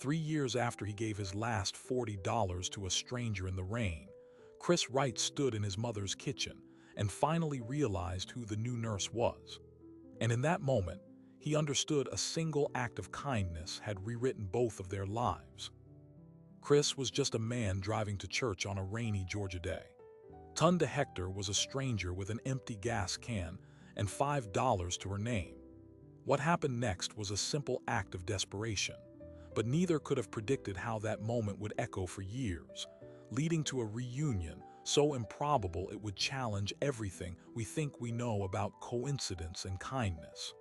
3 years after he gave his last $40 to a stranger in the rain, Chris Wright stood in his mother's kitchen and finally realized who the new nurse was. And in that moment, he understood a single act of kindness had rewritten both of their lives. Chris was just a man driving to church on a rainy Georgia day. Tunda Hector was a stranger with an empty gas can and $5 to her name. What happened next was a simple act of desperation, but neither could have predicted how that moment would echo for years, leading to a reunion so improbable it would challenge everything we think we know about coincidence and kindness.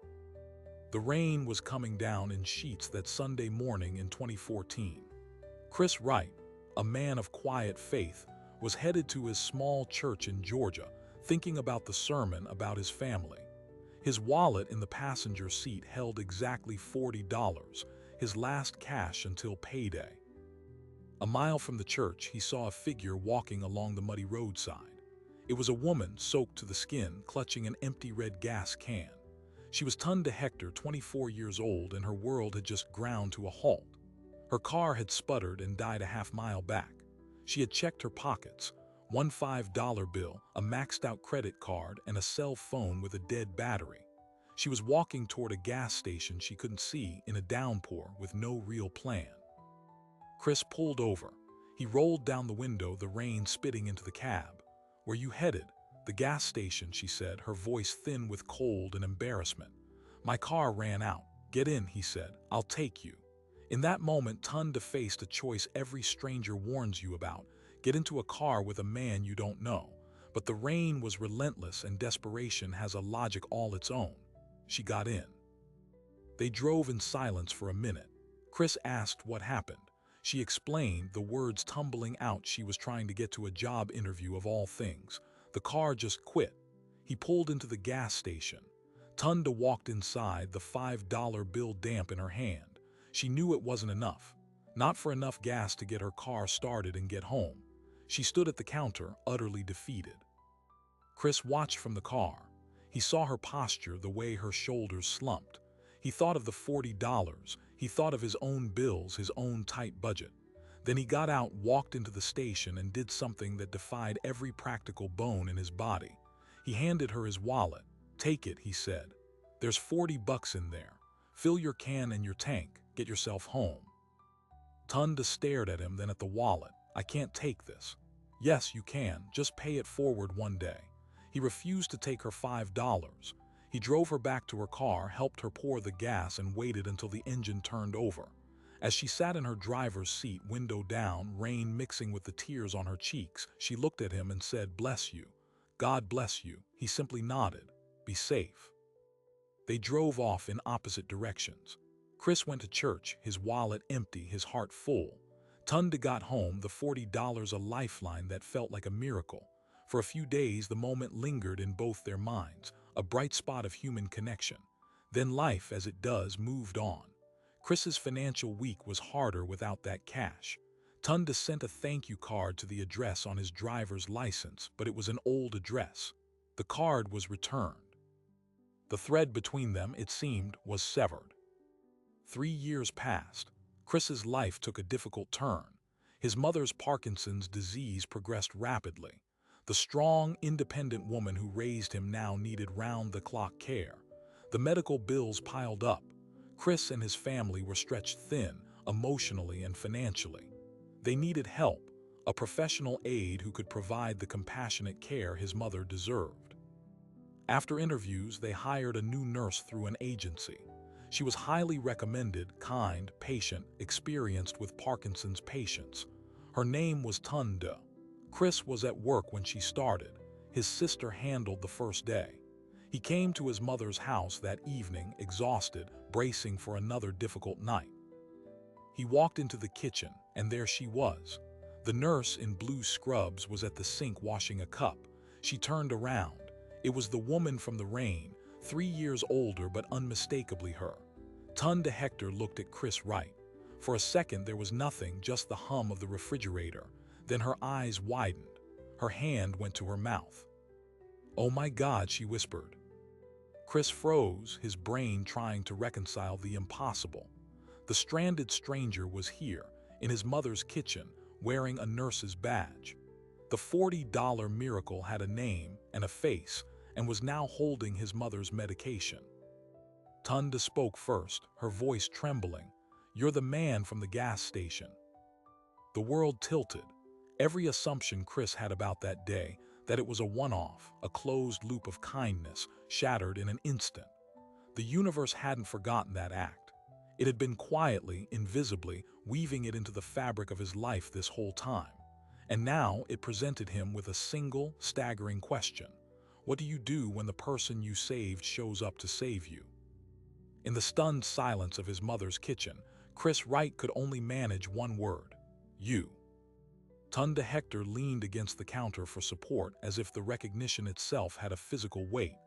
The rain was coming down in sheets that Sunday morning in 2014. Chris Wright, a man of quiet faith, was headed to his small church in Georgia, thinking about the sermon about his family. His wallet in the passenger seat held exactly $40, his last cash until payday. A mile from the church, he saw a figure walking along the muddy roadside. It was a woman soaked to the skin, clutching an empty red gas can. She was Tunda Hector, 24 years old, and her world had just ground to a halt. Her car had sputtered and died a half-mile back. She had checked her pockets, one $5 bill, a maxed-out credit card, and a cell phone with a dead battery. She was walking toward a gas station she couldn't see in a downpour with no real plan. Chris pulled over. He rolled down the window, the rain spitting into the cab. "Where you headed?" "The gas station," she said, her voice thin with cold and embarrassment. "My car ran out." "Get in," he said. "I'll take you." In that moment, Tunda faced a choice every stranger warns you about: get into a car with a man you don't know. But the rain was relentless and desperation has a logic all its own. She got in. They drove in silence for a minute. Chris asked what happened. She explained, the words tumbling out. She was trying to get to a job interview of all things. The car just quit. He pulled into the gas station. Tunda walked inside, the $5 bill damp in her hand. She knew it wasn't enough. Not for enough gas to get her car started and get home. She stood at the counter, utterly defeated. Chris watched from the car. He saw her posture, the way her shoulders slumped. He thought of the $40. He thought of his own bills, his own tight budget. Then he got out, walked into the station, and did something that defied every practical bone in his body. He handed her his wallet. "Take it," he said. "There's $40 in there. Fill your can and your tank. Get yourself home." Tunda stared at him, then at the wallet. "I can't take this." "Yes, you can. Just pay it forward one day." He refused to take her $5. He drove her back to her car, helped her pour the gas, and waited until the engine turned over. As she sat in her driver's seat, window down, rain mixing with the tears on her cheeks, she looked at him and said, "Bless you." "God bless you." He simply nodded. "Be safe." They drove off in opposite directions. Chris went to church, his wallet empty, his heart full. Tunda got home, the $40 a lifeline that felt like a miracle. For a few days, the moment lingered in both their minds, a bright spot of human connection. Then life, as it does, moved on. Chris's financial week was harder without that cash. Tunda sent a thank you card to the address on his driver's license, but it was an old address. The card was returned. The thread between them, it seemed, was severed. 3 years passed. Chris's life took a difficult turn. His mother's Parkinson's disease progressed rapidly. The strong, independent woman who raised him now needed round-the-clock care. The medical bills piled up. Chris and his family were stretched thin, emotionally and financially. They needed help, a professional aide who could provide the compassionate care his mother deserved. After interviews, they hired a new nurse through an agency. She was highly recommended, kind, patient, experienced with Parkinson's patients. Her name was Tunda. Chris was at work when she started. His sister handled the first day. He came to his mother's house that evening, exhausted, bracing for another difficult night. He walked into the kitchen, and there she was. The nurse in blue scrubs was at the sink washing a cup. She turned around. It was the woman from the rain, 3 years older but unmistakably her. Tunda Hector looked at Chris Wright. For a second there was nothing, just the hum of the refrigerator. Then her eyes widened. Her hand went to her mouth. "Oh my God," she whispered. Chris froze, his brain trying to reconcile the impossible. The stranded stranger was here, in his mother's kitchen, wearing a nurse's badge. The $40 miracle had a name and a face and was now holding his mother's medication. Tunda spoke first, her voice trembling. "You're the man from the gas station." The world tilted. Every assumption Chris had about that day, that it was a one-off, a closed loop of kindness, shattered in an instant. The universe hadn't forgotten that act. It had been quietly, invisibly, weaving it into the fabric of his life this whole time. And now it presented him with a single, staggering question. What do you do when the person you saved shows up to save you? In the stunned silence of his mother's kitchen, Chris Wright could only manage one word: you. Tunda Hector leaned against the counter for support as if the recognition itself had a physical weight.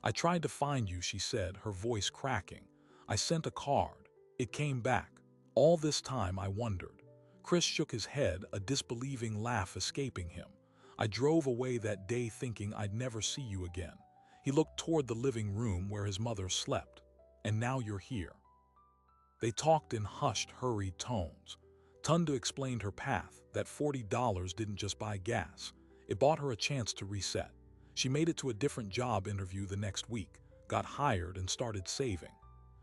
"I tried to find you," she said, her voice cracking. "I sent a card. It came back. All this time I wondered." Chris shook his head, a disbelieving laugh escaping him. "I drove away that day thinking I'd never see you again." He looked toward the living room where his mother slept. "And now you're here." They talked in hushed, hurried tones. Tunda explained her path, that $40 didn't just buy gas. It bought her a chance to reset. She made it to a different job interview the next week, got hired and started saving.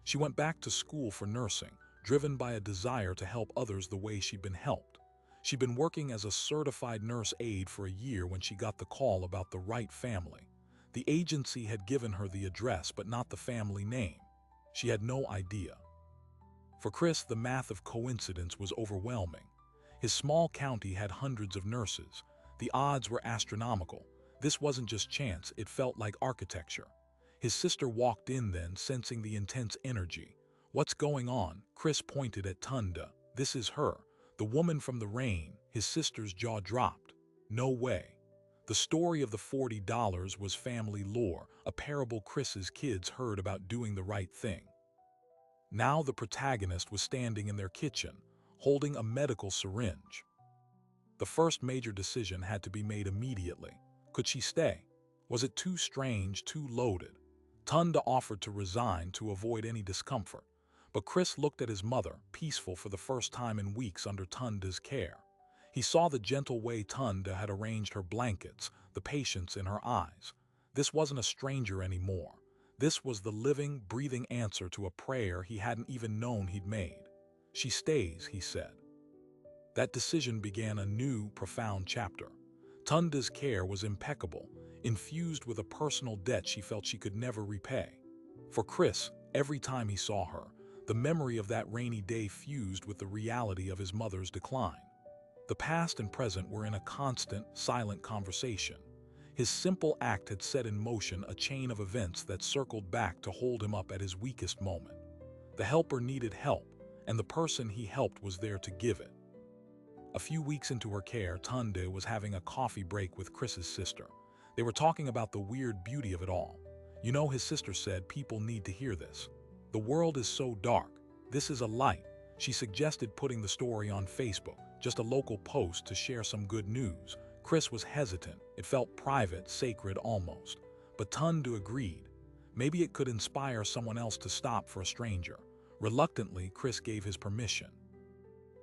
She went back to school for nursing, driven by a desire to help others the way she'd been helped. She'd been working as a certified nurse aide for a year when she got the call about the right family. The agency had given her the address but not the family name. She had no idea. For Chris, the math of coincidence was overwhelming. His small county had hundreds of nurses. The odds were astronomical. This wasn't just chance, it felt like architecture. His sister walked in then, sensing the intense energy. "What's going on?" Chris pointed at Tunda. "This is her, the woman from the rain." His sister's jaw dropped. "No way." The story of the $40 was family lore, a parable Chris's kids heard about doing the right thing. Now the protagonist was standing in their kitchen, holding a medical syringe. The first major decision had to be made immediately. Could she stay? Was it too strange, too loaded? Tunda offered to resign to avoid any discomfort, but Chris looked at his mother, peaceful for the first time in weeks under Tunda's care. He saw the gentle way Tunda had arranged her blankets, the patience in her eyes. This wasn't a stranger anymore. This was the living, breathing answer to a prayer he hadn't even known he'd made. "She stays," he said. That decision began a new, profound chapter. Tunda's care was impeccable, infused with a personal debt she felt she could never repay. For Chris, every time he saw her, the memory of that rainy day fused with the reality of his mother's decline. The past and present were in a constant, silent conversation. His simple act had set in motion a chain of events that circled back to hold him up at his weakest moment. The helper needed help, and the person he helped was there to give it. A few weeks into her care, Tunda was having a coffee break with Chris's sister. They were talking about the weird beauty of it all. "You know," his sister said, "people need to hear this. The world is so dark. This is a light." She suggested putting the story on Facebook, just a local post to share some good news. Chris was hesitant. It felt private, sacred almost. But Tunda agreed. Maybe it could inspire someone else to stop for a stranger. Reluctantly, Chris gave his permission.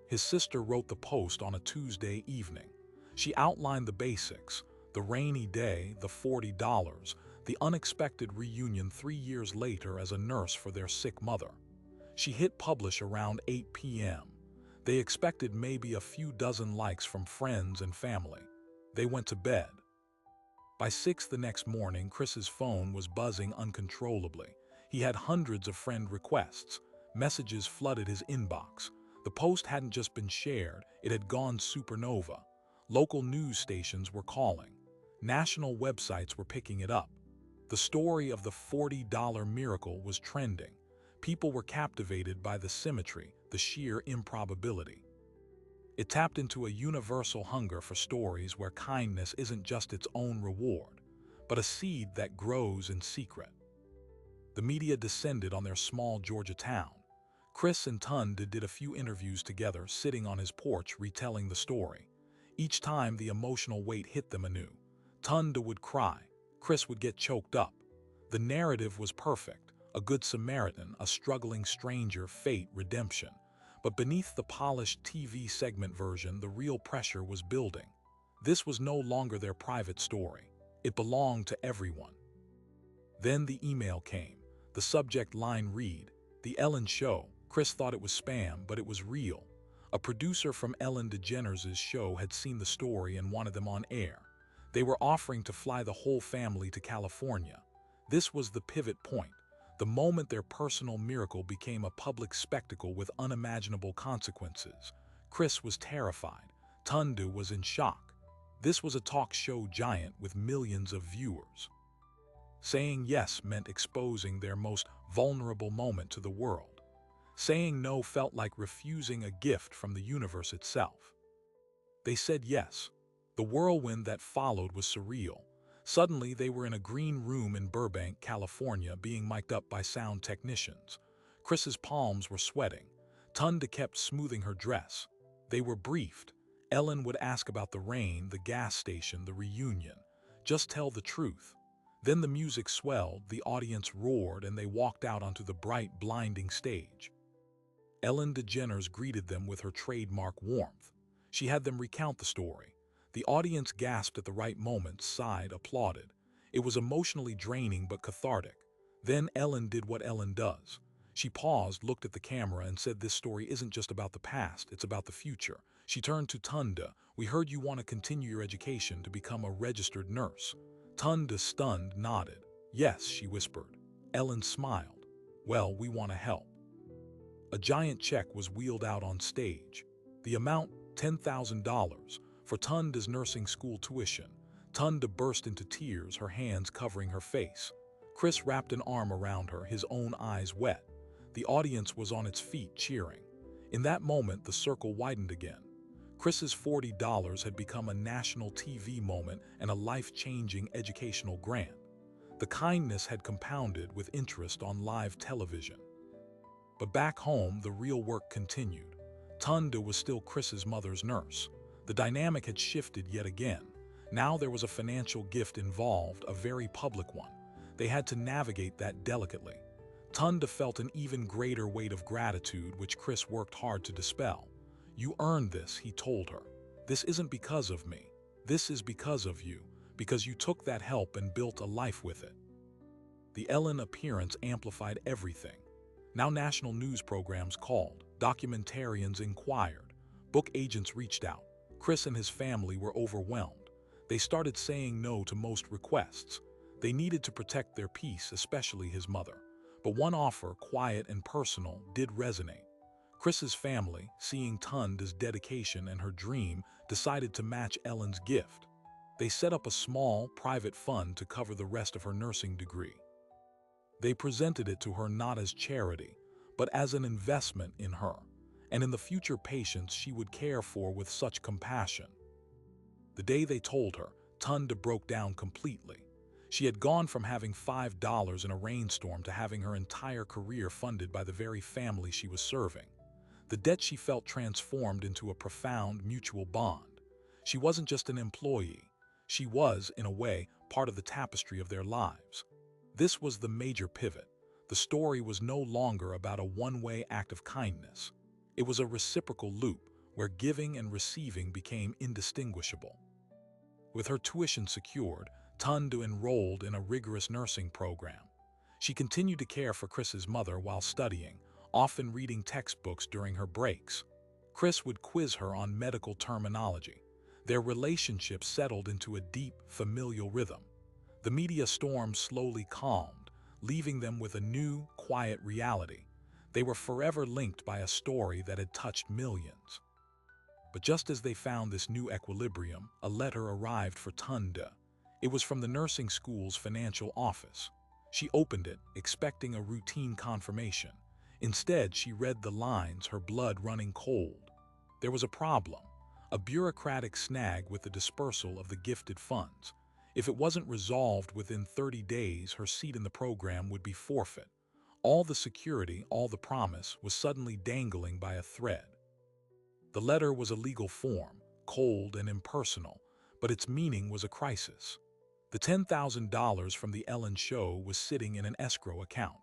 His sister wrote the post on a Tuesday evening. She outlined the basics: the rainy day, the $40, the unexpected reunion 3 years later as a nurse for their sick mother. She hit publish around 8 p.m. They expected maybe a few dozen likes from friends and family. They went to bed. By 6 the next morning, Chris's phone was buzzing uncontrollably. He had hundreds of friend requests. Messages flooded his inbox. The post hadn't just been shared, it had gone supernova. Local news stations were calling. National websites were picking it up. The story of the $40 miracle was trending. People were captivated by the symmetry, the sheer improbability. It tapped into a universal hunger for stories where kindness isn't just its own reward, but a seed that grows in secret. The media descended on their small Georgia town. Chris and Tunda did a few interviews together, sitting on his porch retelling the story. Each time the emotional weight hit them anew. Tunda would cry. Chris would get choked up. The narrative was perfect, a good Samaritan, a struggling stranger, fate, redemption. But beneath the polished TV segment version, the real pressure was building. This was no longer their private story. It belonged to everyone. Then the email came. The subject line read, "The Ellen Show." Chris thought it was spam, but it was real. A producer from Ellen DeGeneres' show had seen the story and wanted them on air. They were offering to fly the whole family to California. This was the pivot point, the moment their personal miracle became a public spectacle with unimaginable consequences. Chris was terrified. Tunde was in shock. This was a talk show giant with millions of viewers. Saying yes meant exposing their most vulnerable moment to the world. Saying no felt like refusing a gift from the universe itself. They said yes. The whirlwind that followed was surreal. Suddenly, they were in a green room in Burbank, California, being mic'd up by sound technicians. Chris's palms were sweating. Tunde kept smoothing her dress. They were briefed. Ellen would ask about the rain, the gas station, the reunion. Just tell the truth. Then the music swelled, the audience roared, and they walked out onto the bright, blinding stage. Ellen DeGeneres greeted them with her trademark warmth. She had them recount the story. The audience gasped at the right moments, sighed, applauded. It was emotionally draining but cathartic. Then Ellen did what Ellen does. She paused, looked at the camera, and said, "This story isn't just about the past, it's about the future." She turned to Tunde. "We heard you want to continue your education to become a registered nurse." Tunde, stunned, nodded. "Yes," she whispered. Ellen smiled. "Well, we want to help." A giant check was wheeled out on stage. The amount, $10,000, for Tunde's nursing school tuition. Tunde burst into tears, her hands covering her face. Chris wrapped an arm around her, his own eyes wet. The audience was on its feet, cheering. In that moment, the circle widened again. Chris's $40 had become a national TV moment and a life-changing educational grant. The kindness had compounded with interest on live television. But back home, the real work continued. Tunde was still Chris's mother's nurse. The dynamic had shifted yet again. Now there was a financial gift involved, a very public one. They had to navigate that delicately. Tunde felt an even greater weight of gratitude, which Chris worked hard to dispel. "You earned this," he told her. "This isn't because of me. This is because of you, because you took that help and built a life with it." The Ellen appearance amplified everything. Now national news programs called, documentarians inquired, book agents reached out. Chris and his family were overwhelmed. They started saying no to most requests. They needed to protect their peace, especially his mother. But one offer, quiet and personal, did resonate. Chris's family, seeing Tunde's dedication and her dream, decided to match Ellen's gift. They set up a small, private fund to cover the rest of her nursing degree. They presented it to her not as charity, but as an investment in her, and in the future patients she would care for with such compassion. The day they told her, Tunde broke down completely. She had gone from having $5 in a rainstorm to having her entire career funded by the very family she was serving. The debt she felt transformed into a profound mutual bond. She wasn't just an employee. She was, in a way, part of the tapestry of their lives. This was the major pivot. The story was no longer about a one-way act of kindness. It was a reciprocal loop where giving and receiving became indistinguishable. With her tuition secured, Tunde enrolled in a rigorous nursing program. She continued to care for Chris's mother while studying, often reading textbooks during her breaks. Chris would quiz her on medical terminology. Their relationship settled into a deep, familial rhythm. The media storm slowly calmed, leaving them with a new, quiet reality. They were forever linked by a story that had touched millions. But just as they found this new equilibrium, a letter arrived for Tunde. It was from the nursing school's financial office. She opened it, expecting a routine confirmation. Instead, she read the lines, her blood running cold. There was a problem, a bureaucratic snag with the dispersal of the gifted funds. If it wasn't resolved within 30 days, her seat in the program would be forfeit. All the security, all the promise, was suddenly dangling by a thread. The letter was a legal form, cold and impersonal, but its meaning was a crisis. The $10,000 from the Ellen Show was sitting in an escrow account.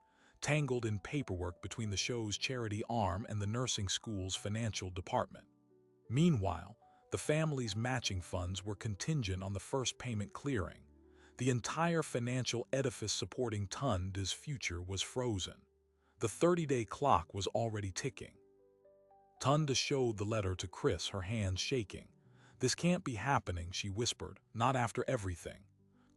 tangled in paperwork between the show's charity arm and the nursing school's financial department. Meanwhile, the family's matching funds were contingent on the first payment clearing. The entire financial edifice supporting Tunde's future was frozen. The 30-day clock was already ticking. Tunde showed the letter to Chris, her hands shaking. "This can't be happening," she whispered, "not after everything."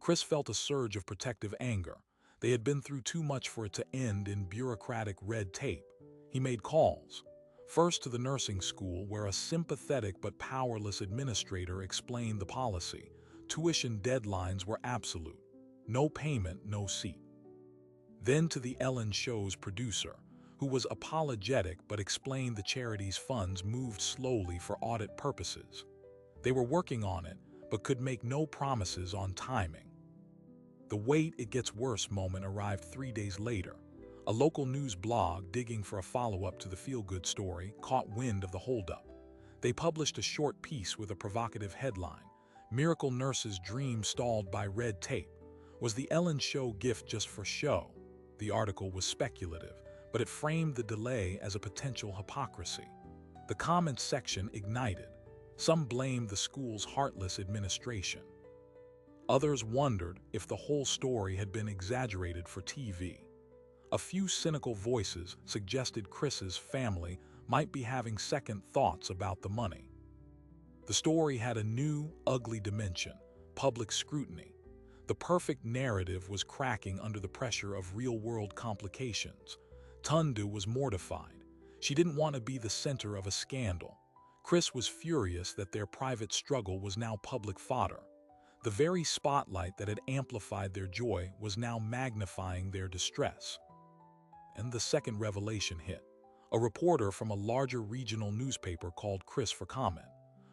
Chris felt a surge of protective anger. They had been through too much for it to end in bureaucratic red tape. He made calls. First to the nursing school, where a sympathetic but powerless administrator explained the policy. Tuition deadlines were absolute. No payment, no seat. Then to the Ellen show's producer, who was apologetic but explained the charity's funds moved slowly for audit purposes. They were working on it, but could make no promises on timing. The "wait, it gets worse" moment arrived 3 days later. A local news blog digging for a follow-up to the feel-good story caught wind of the holdup. They published a short piece with a provocative headline, "Miracle Nurse's Dream Stalled by Red Tape. Was the Ellen Show gift just for show?" The article was speculative, but it framed the delay as a potential hypocrisy. The comments section ignited. Some blamed the school's heartless administration. Others wondered if the whole story had been exaggerated for TV. A few cynical voices suggested Chris's family might be having second thoughts about the money. The story had a new, ugly dimension: public scrutiny. The perfect narrative was cracking under the pressure of real-world complications. Tunde was mortified. She didn't want to be the center of a scandal. Chris was furious that their private struggle was now public fodder. The very spotlight that had amplified their joy was now magnifying their distress. And the second revelation hit. A reporter from a larger regional newspaper called Chris for comment.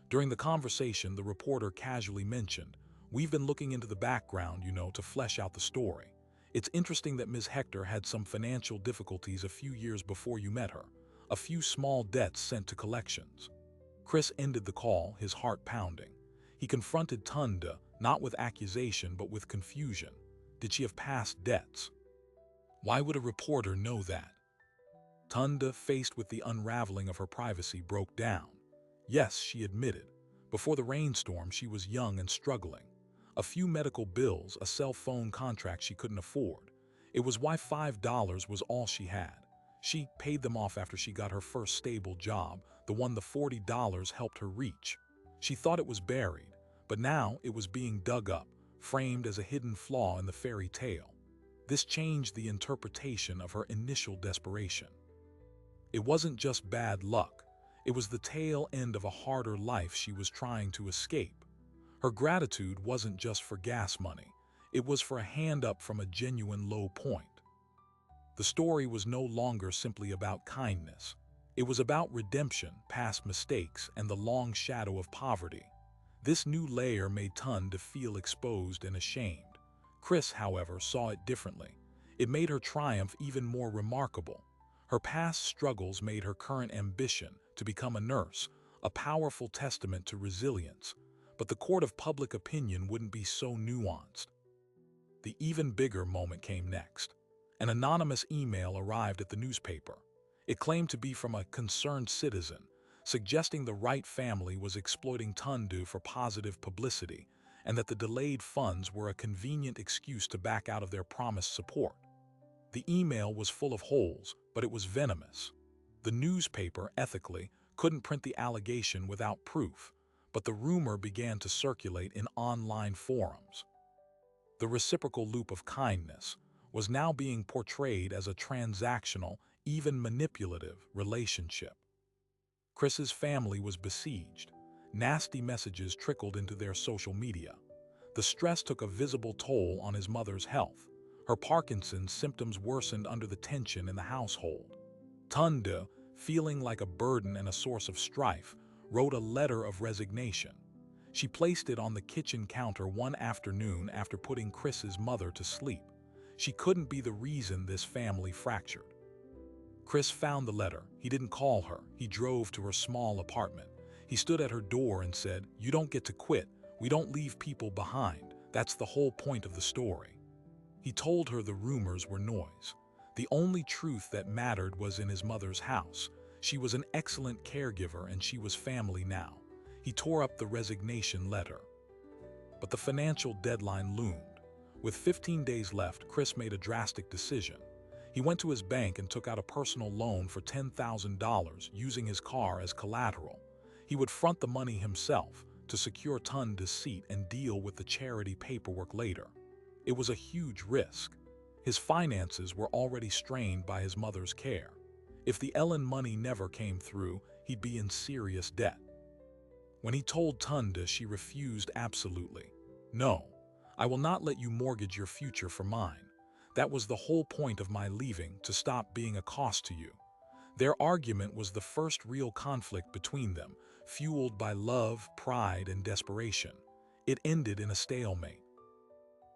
During the conversation, the reporter casually mentioned, "We've been looking into the background, to flesh out the story. It's interesting that Ms. Hector had some financial difficulties a few years before you met her. A few small debts sent to collections." Chris ended the call, his heart pounding. He confronted Tunde, not with accusation but with confusion. Did she have past debts? Why would a reporter know that? Tunde, faced with the unraveling of her privacy, broke down. Yes, she admitted. Before the rainstorm, she was young and struggling. A few medical bills, a cell phone contract she couldn't afford. It was why $5 was all she had. She paid them off after she got her first stable job, the one the $40 helped her reach. She thought it was buried, but now it was being dug up, framed as a hidden flaw in the fairy tale. This changed the interpretation of her initial desperation. It wasn't just bad luck. It was the tail end of a harder life she was trying to escape. Her gratitude wasn't just for gas money. It was for a hand up from a genuine low point. The story was no longer simply about kindness. It was about redemption, past mistakes, and the long shadow of poverty. This new layer made Tunde feel exposed and ashamed. Chris, however, saw it differently. It made her triumph even more remarkable. Her past struggles made her current ambition to become a nurse a powerful testament to resilience. But the court of public opinion wouldn't be so nuanced. The even bigger moment came next. An anonymous email arrived at the newspaper. It claimed to be from a concerned citizen, suggesting the Wright family was exploiting Tunde for positive publicity and that the delayed funds were a convenient excuse to back out of their promised support. The email was full of holes, but it was venomous. The newspaper, ethically, couldn't print the allegation without proof, but the rumor began to circulate in online forums. The reciprocal loop of kindness was now being portrayed as a transactional, even manipulative, relationship. Chris's family was besieged. Nasty messages trickled into their social media. The stress took a visible toll on his mother's health. Her Parkinson's symptoms worsened under the tension in the household. Tunde, feeling like a burden and a source of strife, wrote a letter of resignation. She placed it on the kitchen counter one afternoon after putting Chris's mother to sleep. She couldn't be the reason this family fractured. Chris found the letter. He didn't call her. He drove to her small apartment. He stood at her door and said, "You don't get to quit. We don't leave people behind. That's the whole point of the story." He told her the rumors were noise. The only truth that mattered was in his mother's house. She was an excellent caregiver and she was family now. He tore up the resignation letter. But the financial deadline loomed. With 15 days left, Chris made a drastic decision. He went to his bank and took out a personal loan for $10,000 using his car as collateral. He would front the money himself to secure Tunde's seat and deal with the charity paperwork later. It was a huge risk. His finances were already strained by his mother's care. If the Ellen money never came through, he'd be in serious debt. When he told Tunde, she refused absolutely. "No, I will not let you mortgage your future for mine. That was the whole point of my leaving, to stop being a cost to you." Their argument was the first real conflict between them, fueled by love, pride, and desperation. It ended in a stalemate.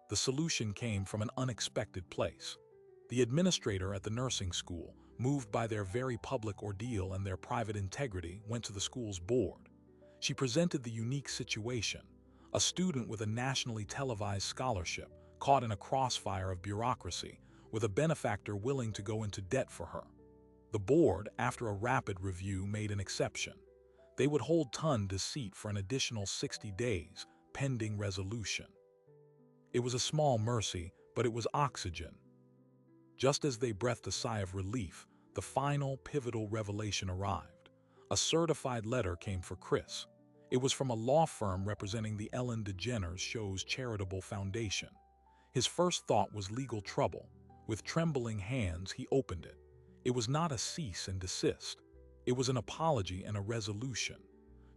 The solution came from an unexpected place. The administrator at the nursing school, moved by their very public ordeal and their private integrity, went to the school's board. She presented the unique situation: a student with a nationally televised scholarship, caught in a crossfire of bureaucracy, with a benefactor willing to go into debt for her. The board, after a rapid review, made an exception. They would hold Tunde's seat for an additional 60 days, pending resolution. It was a small mercy, but it was oxygen. Just as they breathed a sigh of relief, the final, pivotal revelation arrived. A certified letter came for Chris. It was from a law firm representing the Ellen DeGeneres Show's charitable foundation. His first thought was legal trouble. With trembling hands, he opened it. It was not a cease and desist. It was an apology and a resolution.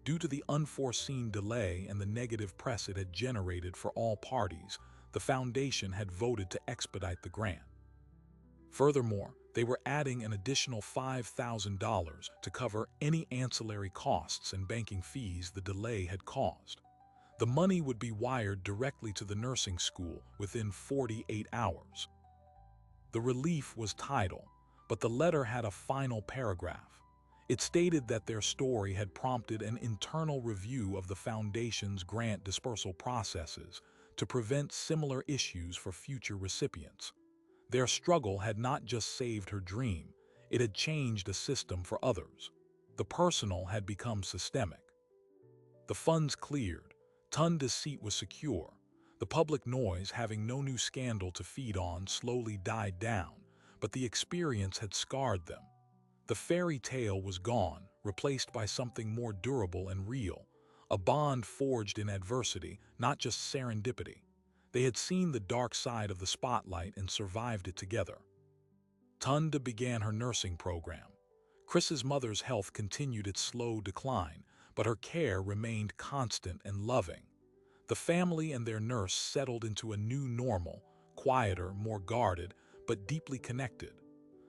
Due to the unforeseen delay and the negative press it had generated for all parties, the foundation had voted to expedite the grant. Furthermore, they were adding an additional $5,000 to cover any ancillary costs and banking fees the delay had caused. The money would be wired directly to the nursing school within 48 hours. The relief was tidal, but the letter had a final paragraph. It stated that their story had prompted an internal review of the foundation's grant dispersal processes to prevent similar issues for future recipients. Their struggle had not just saved her dream, it had changed a system for others. The personal had become systemic. The funds cleared. Tunde's seat was secure. The public noise, having no new scandal to feed on, slowly died down, but the experience had scarred them. The fairy tale was gone, replaced by something more durable and real, a bond forged in adversity, not just serendipity. They had seen the dark side of the spotlight and survived it together. Tunde began her nursing program. Chris's mother's health continued its slow decline, but her care remained constant and loving. The family and their nurse settled into a new normal, quieter, more guarded, but deeply connected.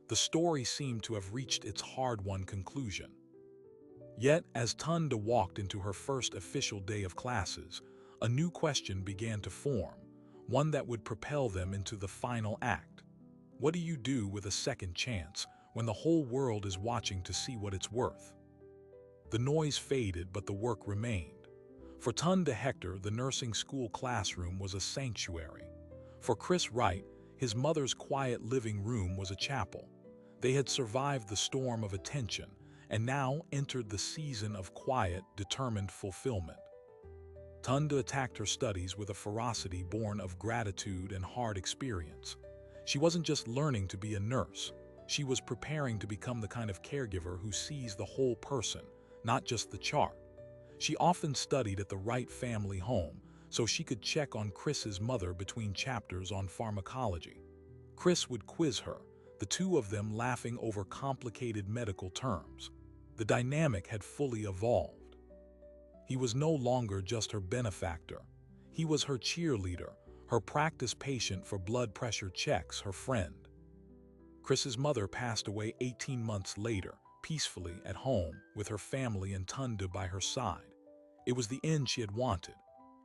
The story seemed to have reached its hard-won conclusion. Yet, as Tunde walked into her first official day of classes, a new question began to form, one that would propel them into the final act. What do you do with a second chance when the whole world is watching to see what it's worth? The noise faded, but the work remained. For Tunde Hector, the nursing school classroom was a sanctuary. For Chris Wright, his mother's quiet living room was a chapel. They had survived the storm of attention and now entered the season of quiet, determined fulfillment. Tunde attacked her studies with a ferocity born of gratitude and hard experience. She wasn't just learning to be a nurse. She was preparing to become the kind of caregiver who sees the whole person, not just the chart. She often studied at the Wright family home so she could check on Chris's mother between chapters on pharmacology. Chris would quiz her, the two of them laughing over complicated medical terms. The dynamic had fully evolved. He was no longer just her benefactor. He was her cheerleader, her practice patient for blood pressure checks, her friend. Chris's mother passed away 18 months later, peacefully at home with her family and Tunde by her side. It was the end she had wanted.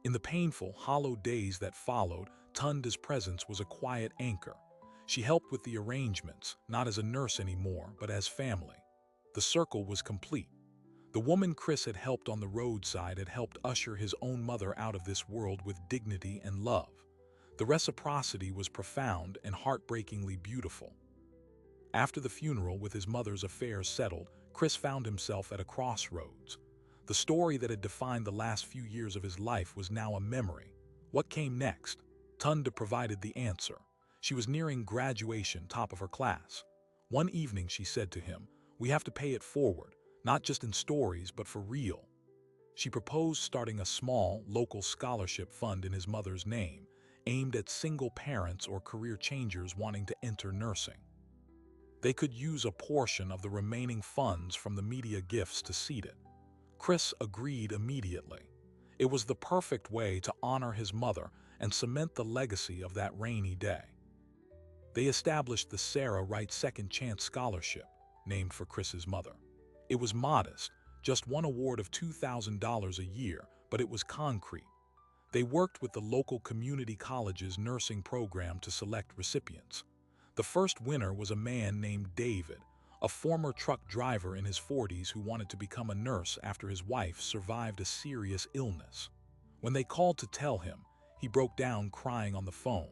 In the painful, hollow days that followed, Tunde's presence was a quiet anchor. She helped with the arrangements, not as a nurse anymore, but as family. The circle was complete. The woman Chris had helped on the roadside had helped usher his own mother out of this world with dignity and love. The reciprocity was profound and heartbreakingly beautiful. After the funeral, with his mother's affairs settled, Chris found himself at a crossroads. The story that had defined the last few years of his life was now a memory. What came next? Tunda provided the answer. She was nearing graduation, top of her class. One evening she said to him, "We have to pay it forward, not just in stories, but for real." She proposed starting a small, local scholarship fund in his mother's name, aimed at single parents or career changers wanting to enter nursing. They could use a portion of the remaining funds from the media gifts to seed it. Chris agreed immediately. It was the perfect way to honor his mother and cement the legacy of that rainy day. They established the Sarah Wright Second Chance Scholarship, named for Chris's mother. It was modest, just one award of $2,000 a year, but it was concrete. They worked with the local community college's nursing program to select recipients. The first winner was a man named David, a former truck driver in his 40s who wanted to become a nurse after his wife survived a serious illness. When they called to tell him, he broke down crying on the phone.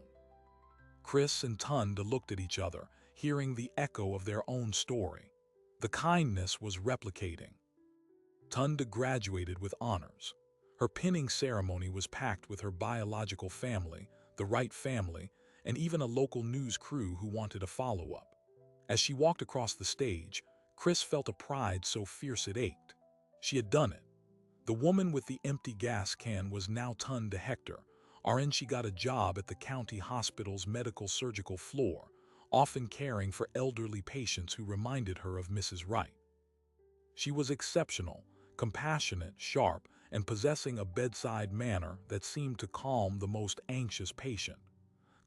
Chris and Tunda looked at each other, hearing the echo of their own story. The kindness was replicating. Tunda graduated with honors. Her pinning ceremony was packed with her biological family, the Wright family, and even a local news crew who wanted a follow-up. As she walked across the stage, Chris felt a pride so fierce it ached. She had done it. The woman with the empty gas can was now Tunda Hector, RN. She got a job at the county hospital's medical surgical floor, often caring for elderly patients who reminded her of Mrs. Wright. She was exceptional, compassionate, sharp, and possessing a bedside manner that seemed to calm the most anxious patient.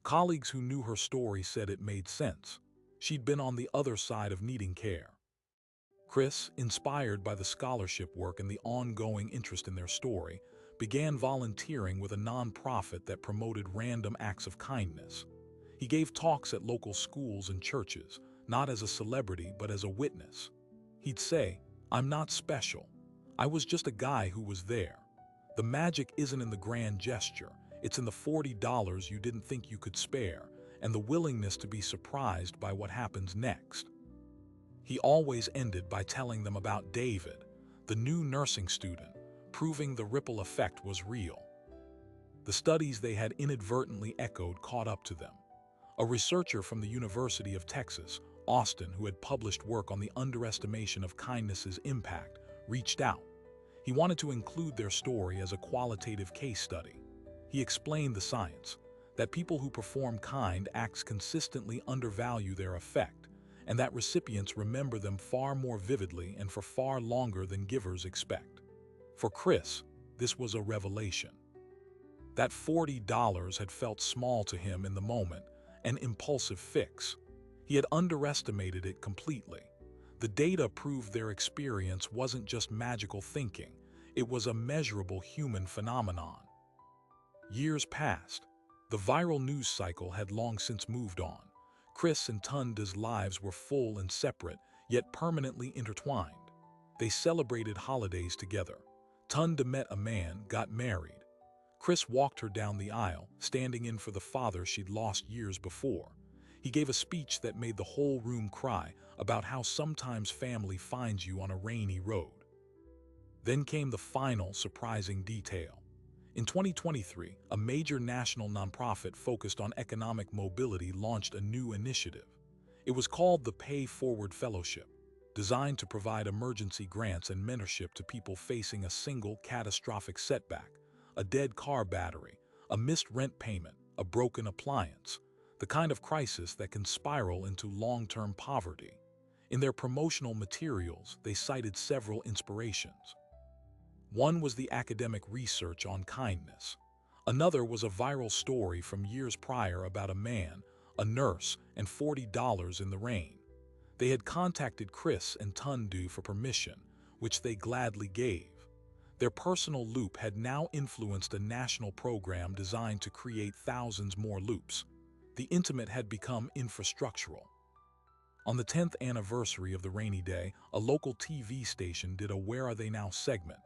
Colleagues who knew her story said it made sense. She'd been on the other side of needing care. Chris, inspired by the scholarship work and the ongoing interest in their story, began volunteering with a nonprofit that promoted random acts of kindness. He gave talks at local schools and churches, not as a celebrity but as a witness. He'd say, "I'm not special. I was just a guy who was there. The magic isn't in the grand gesture, it's in the $40 you didn't think you could spare, and the willingness to be surprised by what happens next." He always ended by telling them about David, the new nursing student, proving the ripple effect was real. The studies they had inadvertently echoed caught up to them. A researcher from the University of Texas, Austin, who had published work on the underestimation of kindness's impact, reached out. He wanted to include their story as a qualitative case study. He explained the science, that people who perform kind acts consistently undervalue their effect, and that recipients remember them far more vividly and for far longer than givers expect. For Chris, this was a revelation. That $40 had felt small to him in the moment, an impulsive fix. He had underestimated it completely. The data proved their experience wasn't just magical thinking, it was a measurable human phenomenon. Years passed. The viral news cycle had long since moved on. Chris and Tunda's lives were full and separate, yet permanently intertwined. They celebrated holidays together. Tunda met a man, got married. Chris walked her down the aisle, standing in for the father she'd lost years before. He gave a speech that made the whole room cry about how sometimes family finds you on a rainy road. Then came the final surprising detail. In 2023, a major national nonprofit focused on economic mobility launched a new initiative. It was called the Pay Forward Fellowship, designed to provide emergency grants and mentorship to people facing a single catastrophic setback, a dead car battery, a missed rent payment, a broken appliance, the kind of crisis that can spiral into long-term poverty. In their promotional materials, they cited several inspirations. One was the academic research on kindness. Another was a viral story from years prior about a man, a nurse, and $40 in the rain. They had contacted Chris and Tunda for permission, which they gladly gave. Their personal loop had now influenced a national program designed to create thousands more loops. The intimate had become infrastructural. On the 10th anniversary of the rainy day, a local TV station did a Where Are They Now segment.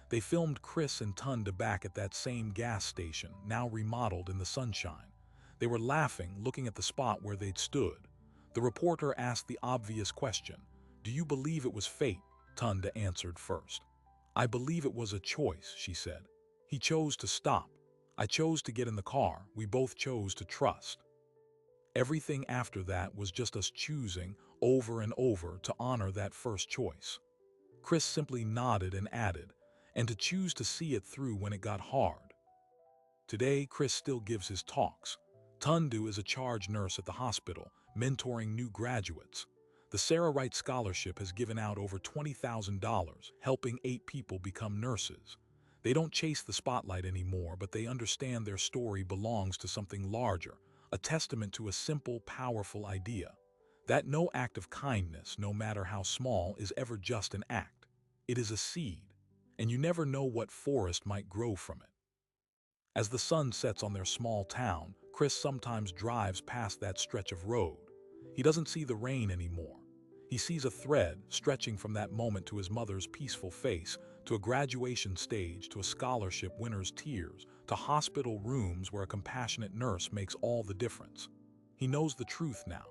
They filmed Chris and Tunda back at that same gas station, now remodeled in the sunshine. They were laughing, looking at the spot where they'd stood. The The reporter asked the obvious question, "Do you believe it was fate?" Tunda answered first. "I believe it was a choice," she said. "He chose to stop. I chose to get in the car. We both chose to trust." Everything after that was just us choosing, over and over, to honor that first choice. Chris simply nodded and added, "And to choose to see it through when it got hard." Today, Chris still gives his talks. Tundu is a charge nurse at the hospital, mentoring new graduates. The Sarah Wright Scholarship has given out over $20,000, helping 8 people become nurses. They don't chase the spotlight anymore, but they understand their story belongs to something larger, a testament to a simple, powerful idea. That no act of kindness, no matter how small, is ever just an act. It is a seed, and you never know what forest might grow from it. As the sun sets on their small town, Chris sometimes drives past that stretch of road. He doesn't see the rain anymore. He sees a thread stretching from that moment to his mother's peaceful face, to a graduation stage, to a scholarship winner's tears, to hospital rooms where a compassionate nurse makes all the difference. He knows the truth now.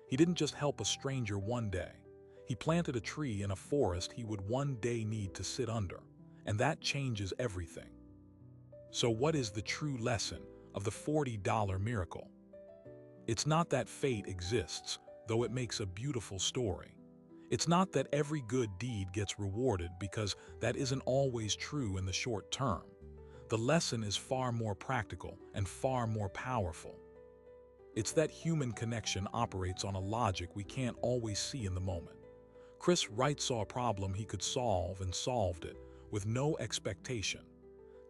He didn't just help a stranger one day. He planted a tree in a forest he would one day need to sit under, and that changes everything. So what is the true lesson of the $40 miracle? It's not that fate exists, though it makes a beautiful story. It's not that every good deed gets rewarded, because that isn't always true in the short term. The lesson is far more practical and far more powerful. It's that human connection operates on a logic we can't always see in the moment. Chris Wright saw a problem he could solve and solved it, with no expectation.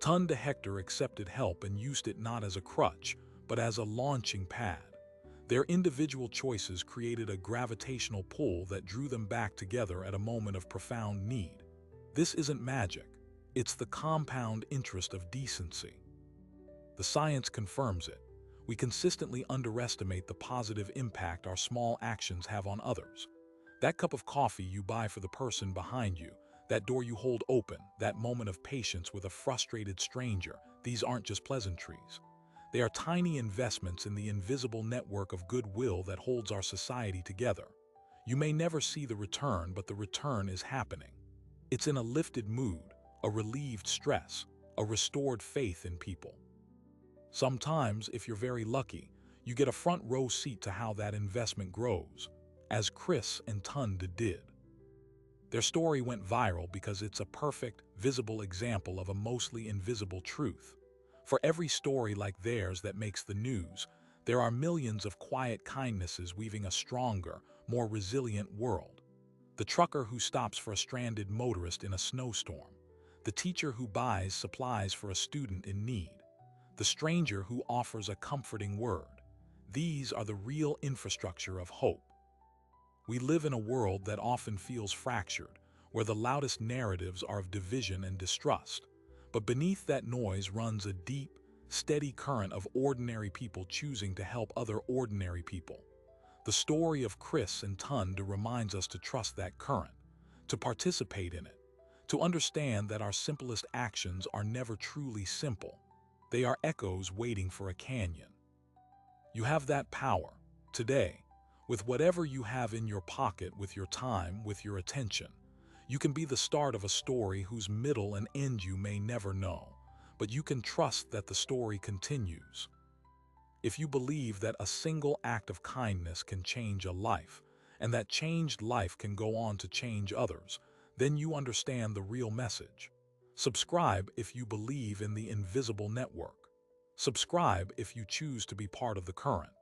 Tunda Hector accepted help and used it not as a crutch, but as a launching pad. Their individual choices created a gravitational pull that drew them back together at a moment of profound need. This isn't magic. It's the compound interest of decency. The science confirms it. We consistently underestimate the positive impact our small actions have on others. That cup of coffee you buy for the person behind you, that door you hold open, that moment of patience with a frustrated stranger, these aren't just pleasantries. They are tiny investments in the invisible network of goodwill that holds our society together. You may never see the return, but the return is happening. It's in a lifted mood, a relieved stress, a restored faith in people. Sometimes, if you're very lucky, you get a front row seat to how that investment grows, as Chris and Tunda did. Their story went viral because it's a perfect, visible example of a mostly invisible truth. For every story like theirs that makes the news, there are millions of quiet kindnesses weaving a stronger, more resilient world. The trucker who stops for a stranded motorist in a snowstorm. The teacher who buys supplies for a student in need. The stranger who offers a comforting word. These are the real infrastructure of hope. We live in a world that often feels fractured, where the loudest narratives are of division and distrust. But beneath that noise runs a deep, steady current of ordinary people choosing to help other ordinary people. The story of Chris and Tunda reminds us to trust that current, to participate in it, to understand that our simplest actions are never truly simple. They are echoes waiting for a canyon. You have that power, today, with whatever you have in your pocket, with your time, with your attention. You can be the start of a story whose middle and end you may never know, but you can trust that the story continues. If you believe that a single act of kindness can change a life, and that changed life can go on to change others, then you understand the real message. Subscribe if you believe in the invisible network. Subscribe if you choose to be part of the current.